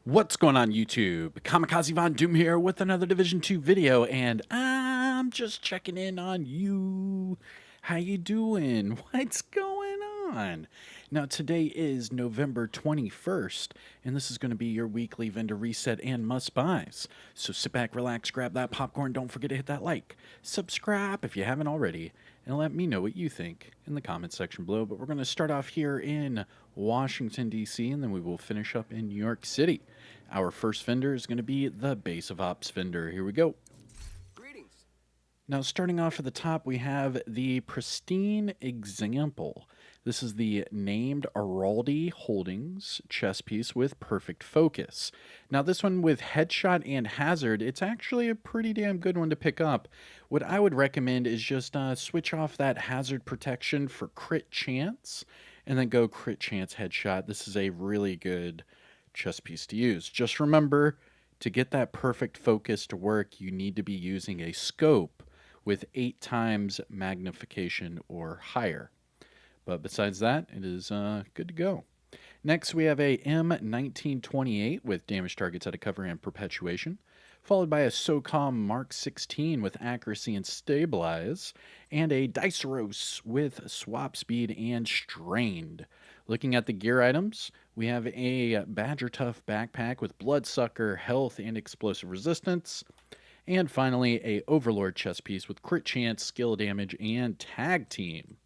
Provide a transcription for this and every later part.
What's going on YouTube? Kamikazevondoom here with another Division 2 video, and I'm just checking in on you. How you doing? What's going on? Now today is November 21st, and this is going to be your weekly vendor reset and must-buys. So sit back, relax, grab that popcorn, don't forget to hit that like, subscribe if you haven't already, and let me know what you think in the comment section below. But we're going to start off here in Washington, D.C., and then we will finish up in New York City. Our first vendor is going to be the Base of Ops vendor. Here we go. Greetings. Now, starting off at the top, we have the Pristine Example. This is the named Araldi Holdings chess piece with perfect focus. Now, this one with Headshot and Hazard, it's actually a pretty damn good one to pick up. What I would recommend is just switch off that Hazard protection for Crit Chance, and then go Crit Chance Headshot. This is a really good chess piece to use. Just remember, to get that perfect focus to work, you need to be using a scope with 8 times magnification or higher. But besides that, it is good to go. Next, we have a M1928 with damage targets out of cover and perpetuation, followed by a SOCOM Mark 16 with accuracy and stabilize, and a Diceros with swap speed and strained. Looking at the gear items, we have a Badger Tough backpack with Bloodsucker, health, and explosive resistance. And finally, a Overlord chess piece with crit chance, skill damage, and tag team.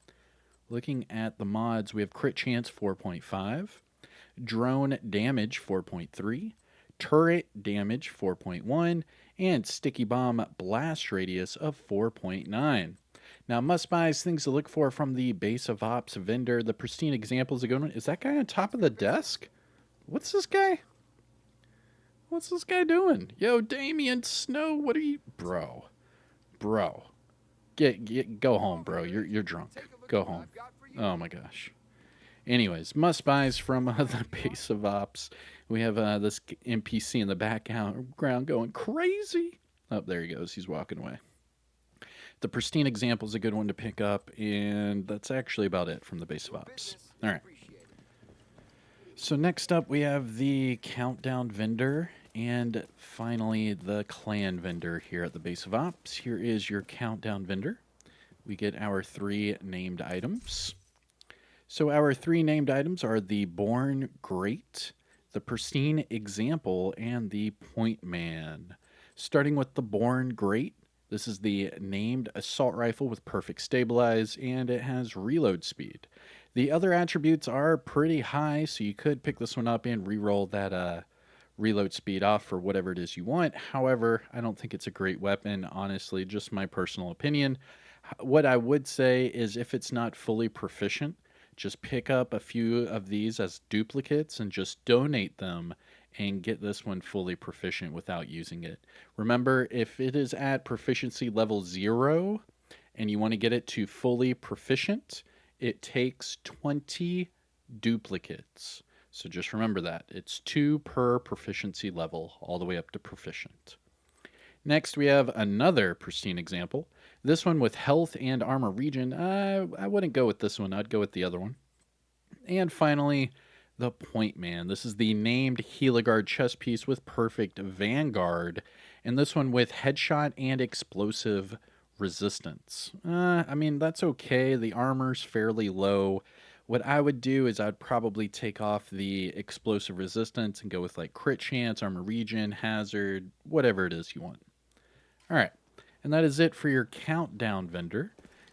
Looking at the mods, we have crit chance 4.5, drone damage 4.3, turret damage 4.1, and sticky bomb blast radius of 4.9. Now, must-buys, things to look for from the Base of Ops vendor. The Pristine Example is a good one. Is that guy on top of the desk? What's this guy? What's this guy doing? Yo, Damien Snow, what are you... Bro. Go home, bro. You're drunk. Go home. Oh, my gosh. Anyways, must-buys from the Base of Ops. We have this NPC in the background going crazy. Oh, there he goes. He's walking away. The Pristine Example is a good one to pick up, and that's actually about it from the Base of Ops. All right. So next up, we have the Countdown vendor, and finally the Clan vendor here at the Base of Ops. Here is your Countdown vendor. We get our 3 named items. So our 3 named items are the Born Great, the Pristine Example, and the Point Man. Starting with the Born Great, this is the named assault rifle with perfect stabilize, and it has reload speed. The other attributes are pretty high, so you could pick this one up and reroll that reload speed off for whatever it is you want. However, I don't think it's a great weapon, honestly, just my personal opinion. What I would say is if it's not fully proficient, just pick up a few of these as duplicates and just donate them and get this one fully proficient without using it. Remember, if it is at proficiency level 0 and you want to get it to fully proficient, it takes 20 duplicates. So just remember that. It's 2 per proficiency level all the way up to proficient. Next, we have another Pristine Example. This one with health and armor regen. I wouldn't go with this one. I'd go with the other one. And finally, the Point Man. This is the named Heligard chess piece with perfect Vanguard. And this one with headshot and explosive resistance. I mean, that's okay. The armor's fairly low. What I would do is I'd probably take off the explosive resistance and go with like crit chance, armor regen, hazard, whatever it is you want. All right, and that is it for your Countdown vendor.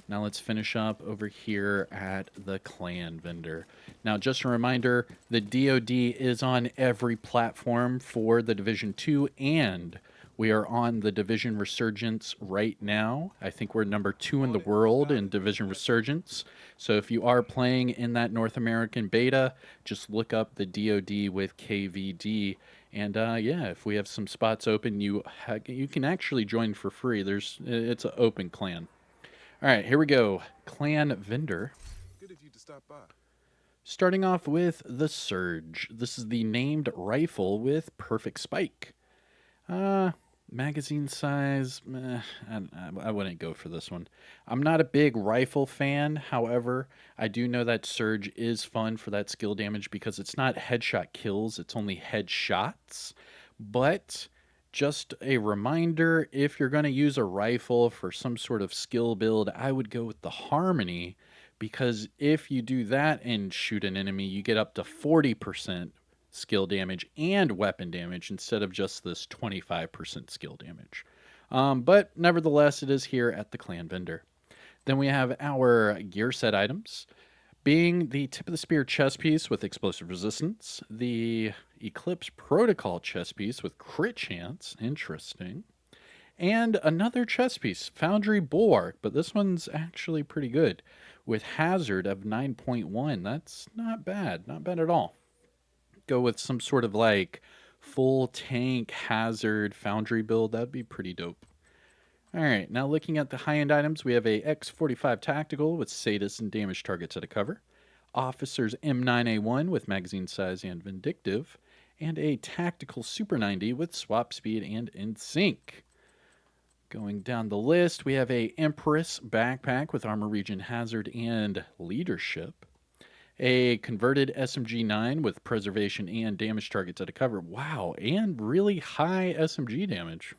Now let's finish up over here at the Clan vendor. Now, just a reminder, the DoD is on every platform for the Division 2, and we are on the Division Resurgence right now. I think we're number 2 in the world in Division Resurgence. So if you are playing in that North American beta, just look up the DoD with KVD. And yeah, if we have some spots open, you can actually join for free. It's an open clan. All right, here we go. Clan vendor. Good of you to stop by. Starting off with the Surge. This is the named rifle with perfect spike. Magazine size, meh, I wouldn't go for this one. I'm not a big rifle fan. However, I do know that Surge is fun for that skill damage because it's not headshot kills, it's only headshots. But just a reminder, if you're going to use a rifle for some sort of skill build, I would go with the Harmony because if you do that and shoot an enemy, you get up to 40% skill damage and weapon damage instead of just this 25% skill damage. But nevertheless, it is here at the clan vendor. Then we have our gear set items, being the tip of the spear chest piece with explosive resistance, the Eclipse Protocol chest piece with crit chance, interesting, and another chest piece, Foundry Bulwark, but this one's actually pretty good, with hazard of 9.1. That's not bad, not bad at all. Go with some sort of like full tank hazard foundry build, that'd be pretty dope. All right, now looking at the high end items, we have a X45 Tactical with Sadist and damage targets at a cover, Officer's M9A1 with magazine size and vindictive, and a Tactical Super 90 with swap speed and in sync. Going down the list, we have a Empress backpack with armor region hazard and leadership, a converted SMG 9 with preservation and damage targets at a cover. Wow, and really high SMG damage.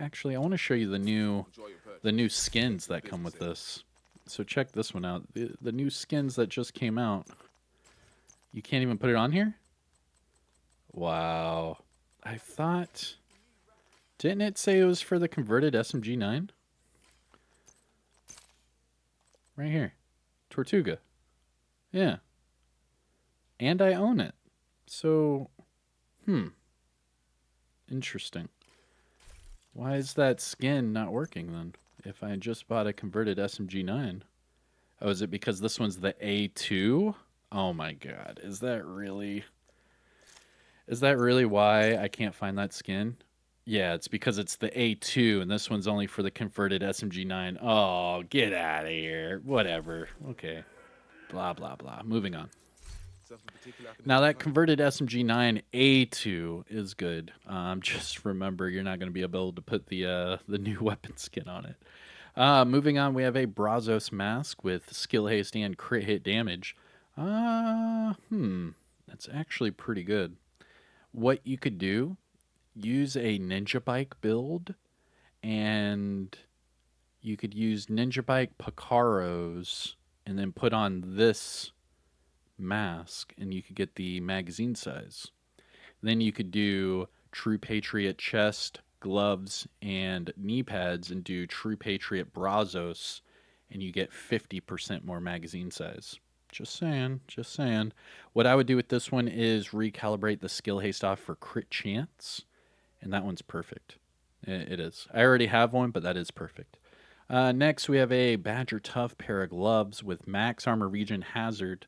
Actually, I want to show you Enjoy your the purchase. new skins that come with this. So check this one out. The new skins that just came out. You can't even put it on here? Wow. I thought, didn't it say it was for the converted SMG 9? Right here. Tortuga. Yeah. And I own it. So, interesting. Why is that skin not working then? If I just bought a converted SMG 9. Oh, is it because this one's the A2? Oh my god. Is that really why I can't find that skin? Yeah, it's because it's the A2 and this one's only for the converted SMG 9. Oh, get out of here. Whatever. Okay. Blah blah blah. Moving on. Something particular I can do Now for you, that man? converted SMG 9 A2 is good. Just remember you're not going to be able to put the new weapon skin on it. Moving on, we have a Brazos mask with skill haste and crit hit damage. That's actually pretty good. What you could do, use a ninja bike build, and you could use ninja bike Picaros, and then put on this mask, and you could get the magazine size. Then you could do True Patriot chest, gloves, and knee pads, and do True Patriot Brazos, and you get 50% more magazine size. Just saying, just saying. What I would do with this one is recalibrate the skill haste off for crit chance, and that one's perfect. It is. I already have one, but that is perfect. Next, we have a Badger Tough pair of gloves with max armor region hazard.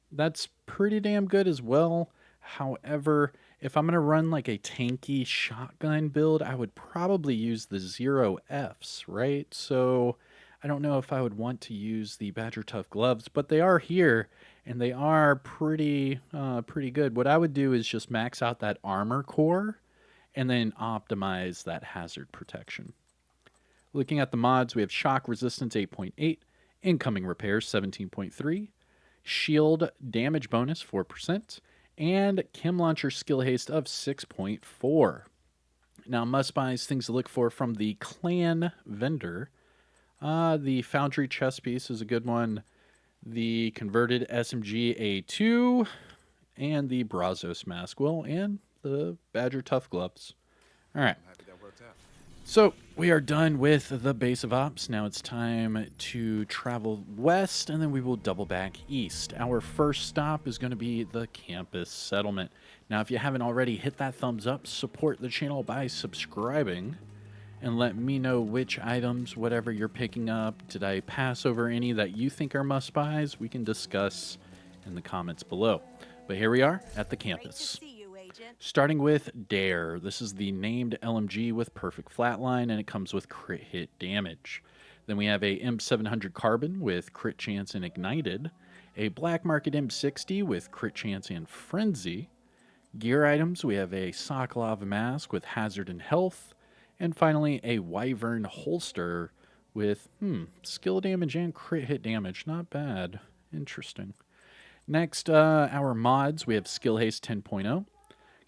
That's pretty damn good as well. However, if I'm going to run like a tanky shotgun build, I would probably use the 0Fs, right? So I don't know if I would want to use the Badger Tough gloves, but they are here and they are pretty good. What I would do is just max out that armor core and then optimize that hazard protection. Looking at the mods, we have shock resistance 8.8, incoming repairs 17.3, shield damage bonus 4%, and chem launcher skill haste of 6.4. Now, must buys things to look for from the clan vendor. The foundry chest piece is a good one. The converted SMG A2 and the Brazos mask will, and the Badger Tough gloves. All right. I'm happy that worked out. So we are done with the base of ops. Now it's time to travel west, and then we will double back east. Our first stop is going to be the campus settlement. Now, if you haven't already, hit that thumbs up, support the channel by subscribing, and let me know which items, whatever you're picking up. Did I pass over any that you think are must-buys? We can discuss in the comments below. But here we are at the campus. Starting with Dare. This is the named LMG with perfect flatline, and it comes with crit hit damage. Then we have a M700 Carbon with crit chance and ignited, a Black Market M60 with crit chance and frenzy. Gear items, we have a Sokolov mask with hazard and health, And finally, a Wyvern holster with skill damage and crit hit damage. Not bad. Interesting. Next, our mods, we have Skill Haste 10.0,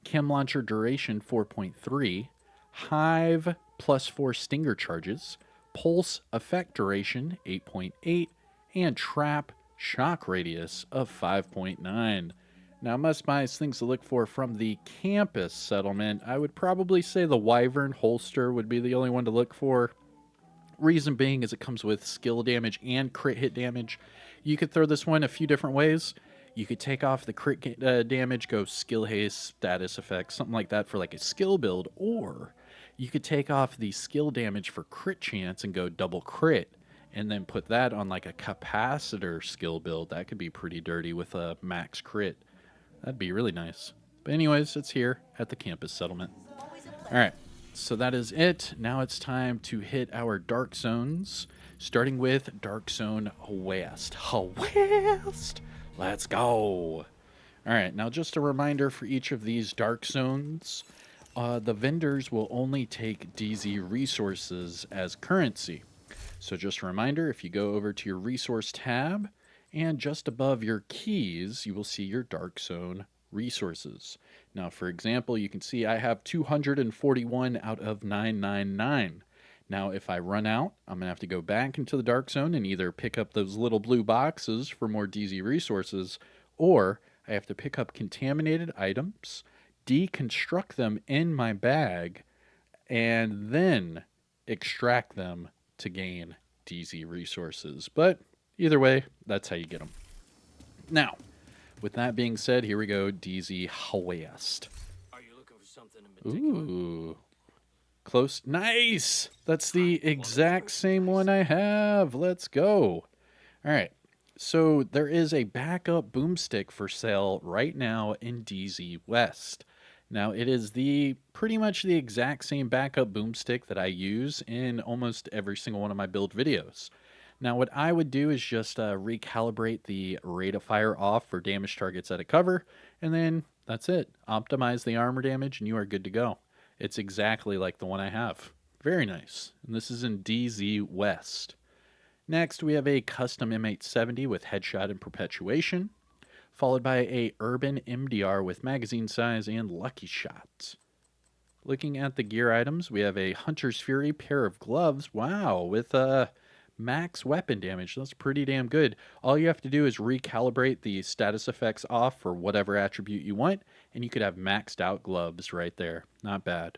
Chem Launcher Duration 4.3, Hive +4 Stinger Charges, Pulse Effect Duration 8.8, and Trap Shock Radius of 5.9. Now, must buys things to look for from the campus settlement. I would probably say the Wyvern holster would be the only one to look for. Reason being is it comes with skill damage and crit hit damage. You could throw this one a few different ways. You could take off the crit damage, go skill haste, status effects, something like that for like a skill build, or you could take off the skill damage for crit chance and go double crit, and then put that on like a capacitor skill build. That could be pretty dirty with a max crit. That'd be really nice. But anyways, it's here at the campus settlement. All right, so that is it. Now it's time to hit our dark zones, starting with Dark Zone West. West! Let's go. All right, now just a reminder for each of these dark zones, the vendors will only take DZ resources as currency. So just a reminder, if you go over to your resource tab, and just above your keys, you will see your Dark Zone resources. Now, for example, you can see I have 241 out of 999. Now, if I run out, I'm going to have to go back into the Dark Zone and either pick up those little blue boxes for more DZ resources, or I have to pick up contaminated items, deconstruct them in my bag, and then extract them to gain DZ resources. But either way, that's how you get them. Now, with that being said, here we go, DZ West. Are you looking for something in particular? Ooh. Close. Nice! That's the exact same one I have. Let's go. All right. So there is a backup boomstick for sale right now in DZ West. Now, it is pretty much the exact same backup boomstick that I use in almost every single one of my build videos. Now, what I would do is just recalibrate the rate of fire off for damage targets at a cover, and then that's it. Optimize the armor damage, and you are good to go. It's exactly like the one I have. Very nice. And this is in DZ West. Next, we have a custom M870 with headshot and perpetuation, followed by a urban MDR with magazine size and lucky shots. Looking at the gear items, we have a Hunter's Fury pair of gloves. Wow, with max weapon damage. That's pretty damn good. All you have to do is recalibrate the status effects off for whatever attribute you want, and you could have maxed out gloves right there. Not bad.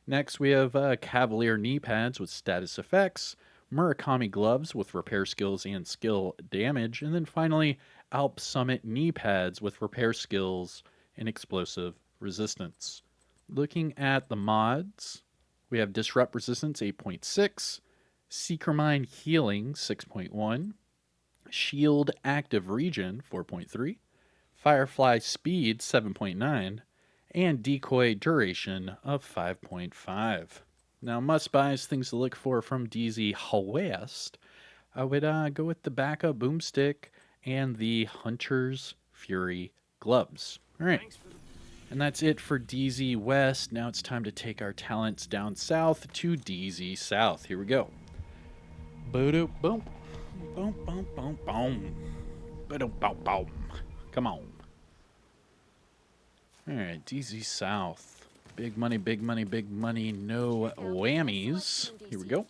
Next, we have Cavalier knee pads with status effects, Murakami gloves with repair skills and skill damage, and then finally, Alp Summit knee pads with repair skills and explosive resistance. Looking at the mods, we have Disrupt Resistance 8.6, Seeker Mind Healing 6.1, Shield Active Regen 4.3, Firefly Speed 7.9, and Decoy Duration of 5.5. Now, must buys, things to look for from DZ West. I would go with the backup boomstick and the Hunter's Fury gloves. All right. And that's it for DZ West. Now it's time to take our talents down south to DZ South. Here we go. Boom, boom, boom, boom, boom, boom. Boom, boom, boom. Come on. All right, DZ South. Big money, big money, big money. No whammies. Here we go.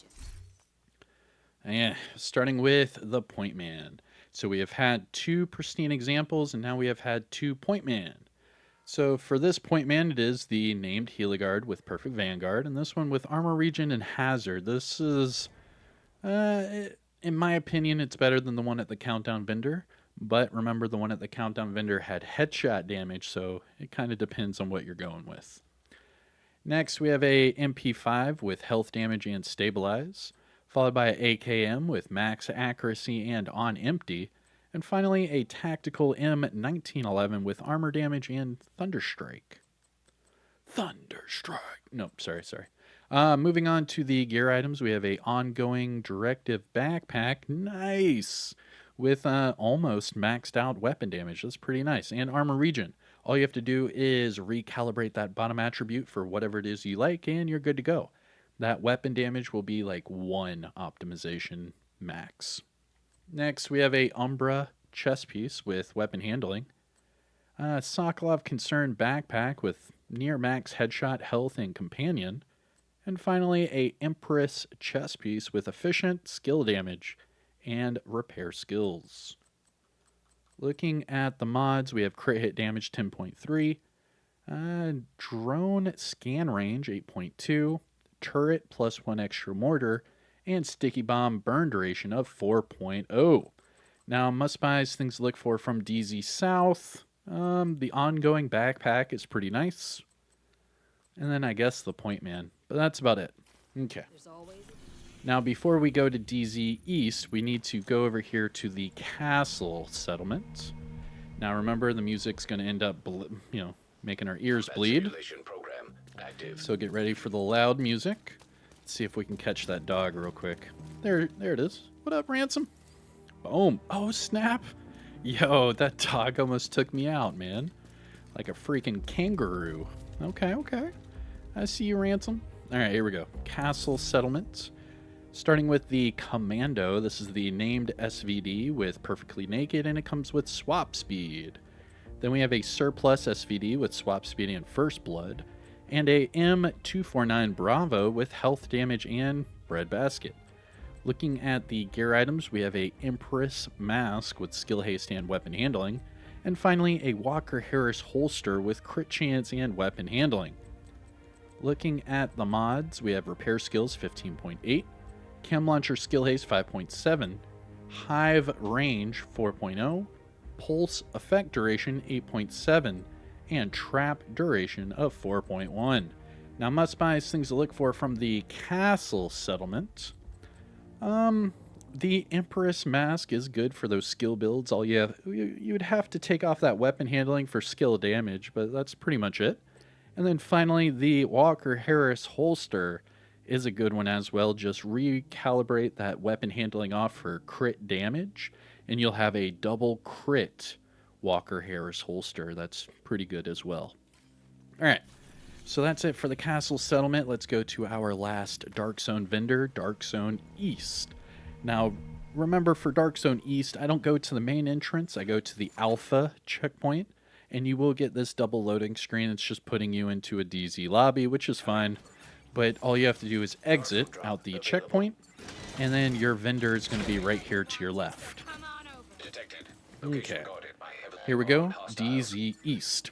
And starting with the Point Man. So we have had 2 pristine examples, and now we have had 2 Point Man. So for this Point Man, it is the named Heliogard with Perfect Vanguard, and this one with Armor Regen and Hazard. This is, in my opinion, it's better than the one at the Countdown Vendor. But remember, the one at the Countdown Vendor had headshot damage, so it kind of depends on what you're going with. Next, we have a MP5 with health damage and stabilize, followed by a AKM with max accuracy and on empty, and finally a tactical M1911 with armor damage and Thunderstrike. Nope, sorry. Moving on to the gear items, we have a ongoing directive backpack. Nice! With almost maxed out weapon damage. That's pretty nice. And armor regen. All you have to do is recalibrate that bottom attribute for whatever it is you like, and you're good to go. That weapon damage will be like 1 optimization max. Next, we have a Umbra chest piece with weapon handling. Sokolov Concern backpack with near max headshot health and companion. And finally, a Empress chest piece with efficient skill damage and repair skills. Looking at the mods, we have crit hit damage 10.3, drone scan range 8.2, turret plus 1 extra mortar, and sticky bomb burn duration of 4.0. Now, must buys things to look for from DZ South. The ongoing backpack is pretty nice. And then I guess the point man. But that's about it. Okay. Now, before we go to DZ East, we need to go over here to the castle settlement. Now, remember, the music's going to end up, making our ears bleed. So get ready for the loud music. Let's see if we can catch that dog real quick. There it is. What up, Ransom? Boom. Oh, snap. Yo, that dog almost took me out, man. Like a freaking kangaroo. Okay. I see you, Ransom. All right, here we go. Castle settlement. Starting with the Commando, this is the named SVD with Perfectly Naked, and it comes with swap speed. Then we have a Surplus SVD with swap speed and First Blood, and a M249 Bravo with health damage and breadbasket. Looking at the gear items, we have a Empress Mask with skill haste and weapon handling, and finally a Walker Harris holster with crit chance and weapon handling. Looking at the mods, we have repair skills 15.8, Chem Launcher Skill Haste 5.7, Hive Range 4.0, Pulse Effect Duration 8.7, and Trap Duration of 4.1. Now, must buys things to look for from the Castle Settlement. The Empress Mask is good for those skill builds. You'd have to take off that weapon handling for skill damage, but that's pretty much it. And then finally, the Walker Harris holster is a good one as well. Just recalibrate that weapon handling off for crit damage, and you'll have a double crit Walker Harris holster. That's pretty good as well. All right, so that's it for the castle settlement. Let's go to our last Dark Zone vendor, Dark Zone East. Now, remember, for Dark Zone East, I don't go to the main entrance. I go to the Alpha checkpoint, and you will get this double loading screen. It's just putting you into a DZ lobby, which is fine. But all you have to do is exit out the checkpoint, and then your vendor is going to be right here to your left. Okay, here we go, DZ East.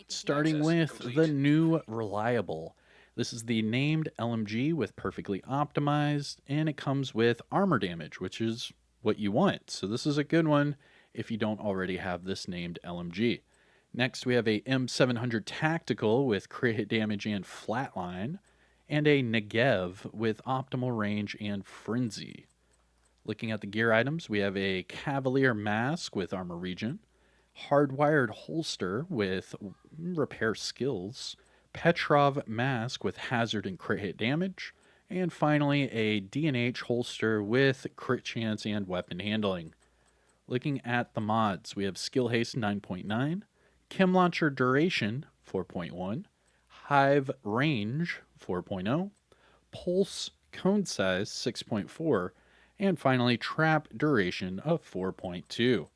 Starting with the new Reliable. This is the named LMG with perfectly optimized, and it comes with armor damage, which is what you want. So this is a good one if you don't already have this named LMG. Next, we have a M700 Tactical with crit hit damage and flatline, and a Negev with optimal range and frenzy. Looking at the gear items, we have a Cavalier Mask with armor regen, hardwired holster with repair skills, Petrov Mask with hazard and crit hit damage, and finally a D&H holster with crit chance and weapon handling. Looking at the mods, we have Skill Haste 9.9, Chem Launcher Duration 4.1, Hive Range 4.0, Pulse Cone Size 6.4, and finally Trap Duration of 4.2.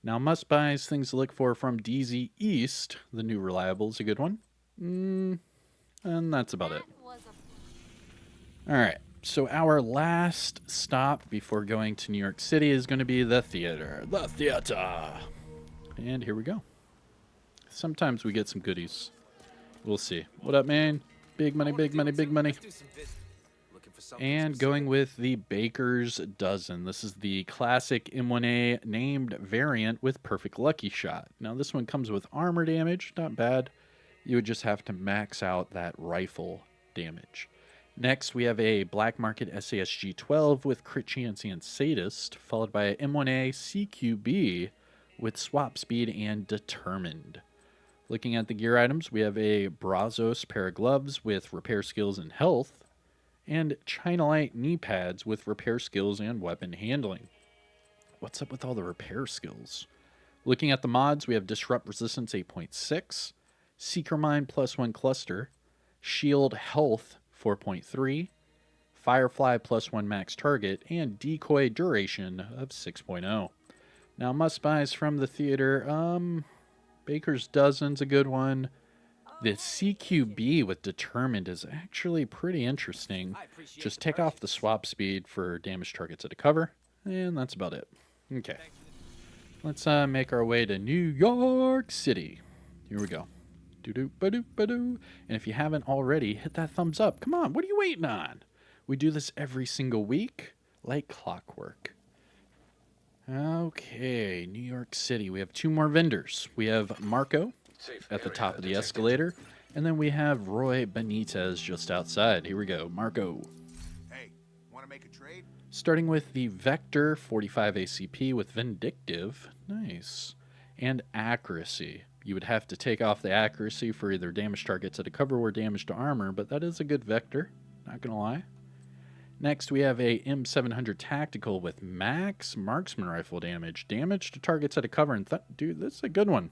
Now, must buys, things to look for from DZ East. The new Reliable is a good one. And that's about it. Alright, so our last stop before going to New York City is going to be the theater. The theater! And here we go. Sometimes we get some goodies. We'll see. What up, man? Big money, big money, big money. And going with the Baker's Dozen. This is the classic M1A named variant with perfect lucky shot. Now, this one comes with armor damage. Not bad. You would just have to max out that rifle damage. Next, we have a Black Market SASG-12 with crit chance and sadist, followed by a M1A CQB with swap speed and determined. Looking at the gear items, we have a Brazos pair of gloves with repair skills and health, and China Light knee pads with repair skills and weapon handling. What's up with all the repair skills? Looking at the mods, we have Disrupt Resistance 8.6, Seeker Mine +1 cluster, Shield Health 4.3, Firefly +1 max target, and decoy duration of 6.0. Now, must-buys from the theater, Baker's Dozen's a good one. The CQB with Determined is actually pretty interesting. Just take off the swap speed for damage targets at a cover, and that's about it. Okay. Let's make our way to New York City. Here we go. Do-do-ba-do-ba-do. And if you haven't already, hit that thumbs up. Come on, what are you waiting on? We do this every single week, like clockwork. Okay, New York City. We have 2 more vendors. We have Marco at the top of the escalator, and then we have Roy Benitez just outside. Here we go, Marco. Hey, want to make a trade? Starting with the Vector 45 ACP with Vindictive. Nice. And Accuracy. You would have to take off the accuracy for either damage targets at a cover or damage to armor, but that is a good Vector, not gonna lie. Next, we have a M700 Tactical with max marksman rifle damage. Damage to targets at a cover. And dude, this is a good one.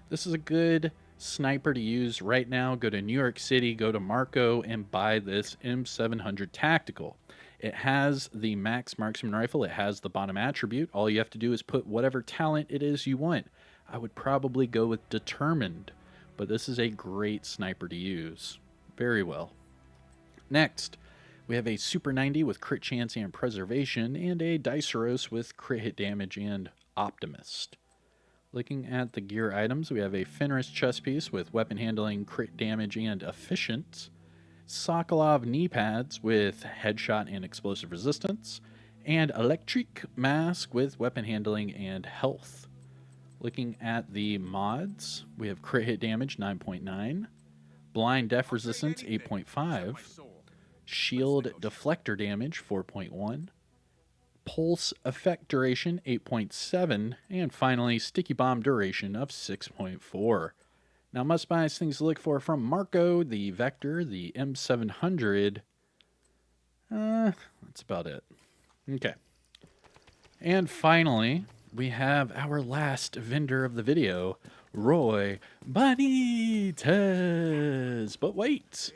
This is a good sniper to use right now. Go to New York City, go to Marco, and buy this M700 Tactical. It has the max marksman rifle. It has the bottom attribute. All you have to do is put whatever talent it is you want. I would probably go with Determined, but this is a great sniper to use. Very well. Next, we have a Super 90 with crit chance and preservation, and a Diceros with crit hit damage and Optimist. Looking at the gear items, we have a Fenris chest piece with weapon handling, crit damage, and efficient. Sokolov knee pads with headshot and explosive resistance. And electric mask with weapon handling and health. Looking at the mods, we have crit hit damage 9.9, blind def resistance 8.5, shield deflector damage 4.1, pulse effect duration 8.7, and finally sticky bomb duration of 6.4. Now, must buys things to look for from Marco, the Vector, the M700. That's about it. Okay. And finally, we have our last vendor of the video, Roy Benitez. But wait,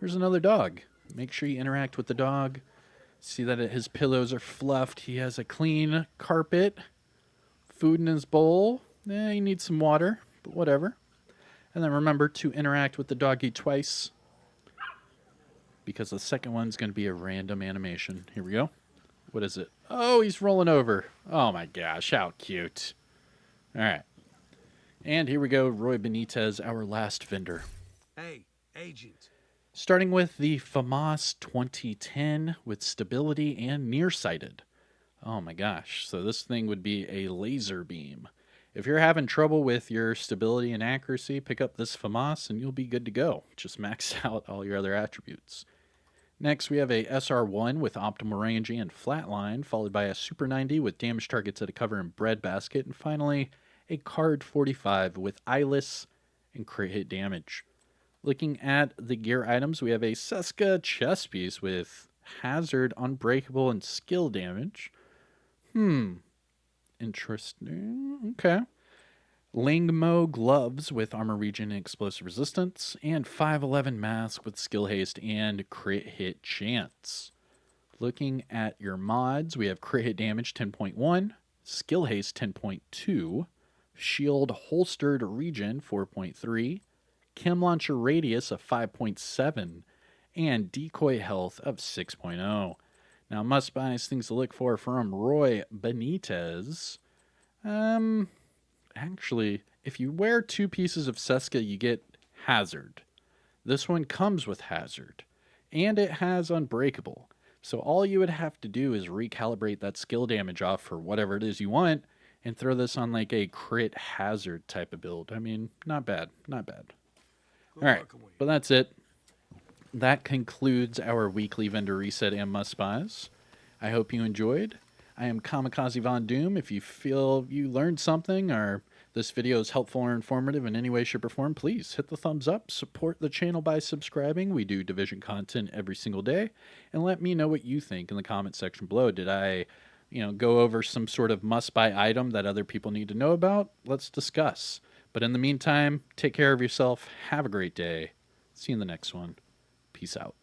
here's another dog. Make sure you interact with the dog. See that his pillows are fluffed. He has a clean carpet, food in his bowl. He needs some water, but whatever. And then remember to interact with the doggy twice, because the second one's going to be a random animation. Here we go. What is it? Oh, he's rolling over. Oh my gosh, how cute. All right. And here we go, Roy Benitez, our last vendor. Hey, agent. Starting with the FAMAS 2010 with stability and nearsighted. Oh my gosh, so this thing would be a laser beam. If you're having trouble with your stability and accuracy, pick up this FAMAS and you'll be good to go. Just max out all your other attributes. Next, we have a SR1 with optimal range and flatline, followed by a Super 90 with damage targets at a cover and breadbasket, and finally, a Card 45 with eyeless and crit hit damage. Looking at the gear items, we have a Seska chest piece with hazard, unbreakable, and skill damage. Interesting. Okay. Langmo gloves with armor regen and explosive resistance, and 511 mask with skill haste and crit hit chance. Looking at your mods, we have crit hit damage 10.1, skill haste 10.2, shield holstered regen 4.3, chem launcher radius of 5.7, and decoy health of 6.0. Now, must buys things to look for from Roy Benitez. Actually, if you wear 2 pieces of Seska, you get hazard. This one comes with hazard, and it has unbreakable. So all you would have to do is recalibrate that skill damage off for whatever it is you want, and throw this on like a crit hazard type of build. I mean, not bad, not bad. All right, but that's it. That concludes our weekly vendor reset and must buys. I hope you enjoyed. I am Kamikazevondoom. If you feel you learned something or this video is helpful or informative in any way, shape, or form, please hit the thumbs up. Support the channel by subscribing. We do Division content every single day. And let me know what you think in the comment section below. Did I, go over some sort of must-buy item that other people need to know about? Let's discuss. But in the meantime, take care of yourself. Have a great day. See you in the next one. Peace out.